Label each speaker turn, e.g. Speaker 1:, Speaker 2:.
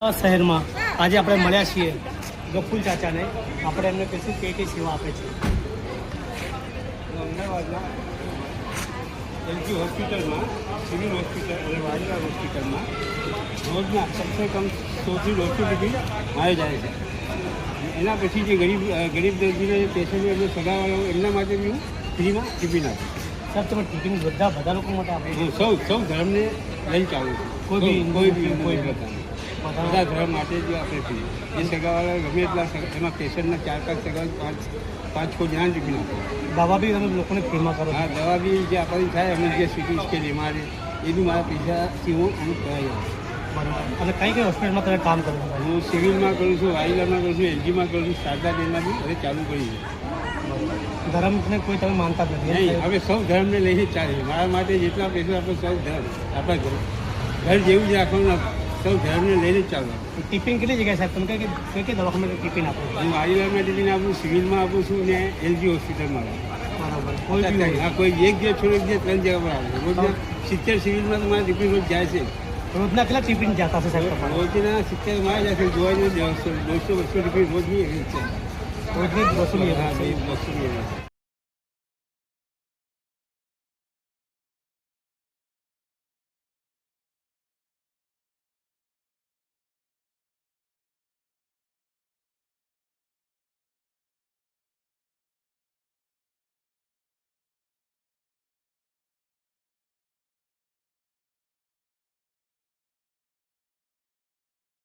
Speaker 1: શહેરમાં આજે આપણે મળ્યા છીએ ગફુલ ચાચાને. આપણે એમને કહીશું કે કઈ સેવા આપે છે.
Speaker 2: અમદાવાદના એલજી હોસ્પિટલમાં, સિવિલ હોસ્પિટલ અને વાડીલાલ હોસ્પિટલમાં રોજના કમસે કમ 100થી 150 રૂપિયા મારે જાય છે. એના પછી જે ગરીબ દર્દીને જે પેશન્ટો એમને સગાવાળાઓ એમના માટે બી હું ફ્રીમાં ટિફિન આપું.
Speaker 1: સર તમે ટિફિન બધા લોકો માટે આપે
Speaker 2: હું સૌ ધર્મને લઈ ચાલું છું. કોઈ પ્રકારનું બધા ધર્મ માટે જ આપણે ફ્રી. એ સગાવાળા ગમે એટલા એમાં પેશન્ટના 4-5 સગા 5-6 જણા ટિફિન આપે.
Speaker 1: દવા બી તમે લોકોને ફ્રીમાં કરો.
Speaker 2: હા, દવા બી જે આપણી થાય અમે જે સિટી સ્કેન એમઆરએ એ બી મારા પૈસાથી હું અમુક કરાવી આપું.
Speaker 1: બરાબર. અને કઈ હોસ્પિટલમાં તમે કામ કરો છો?
Speaker 2: હું સિવિલમાં કરું છું, વાડીલાલમાં કરું છું, એલજીમાં કરું છું, શારદા બેનમાં બી હવે ચાલુ કરી છે.
Speaker 1: ધર્મને કોઈ તમે માનતા જ નથી?
Speaker 2: નહીં, હવે સૌ ધર્મને લઈને જ ચાલે. મારા માટે જેટલા પૈસા આપણે સૌ ધર્મ આપણા ઘર જેવું જ રાખવાનું, સૌ ધર્મને લઈને જ ચાલવાનું.
Speaker 1: ટિફિન કેટલી જગ્યાએ સાહેબ તમે કઈ દવાખાને ટિફિન આપો?
Speaker 2: હું વાડીલાલમાં ટિફિન આપું, સિવિલમાં આપું છું ને એલજી હોસ્પિટલમાં આપું.
Speaker 1: બરાબર.
Speaker 2: હા, કોઈ એક દિવસ છોડે 3 જગ્યા પર આપું. રોજના 70 સિવિલમાં તો મારા ટિફિન રોજ જાય છે.
Speaker 1: રોજના કેટલા ટિફિન જતા હશે સાહેબ તમારે?
Speaker 2: રોજના 70 માં જશે. જોવા જઈએ 100-200 ટિફિન રોજની એવી જ છે.
Speaker 1: રોજની 200
Speaker 2: હા, 200 ની એવી છે.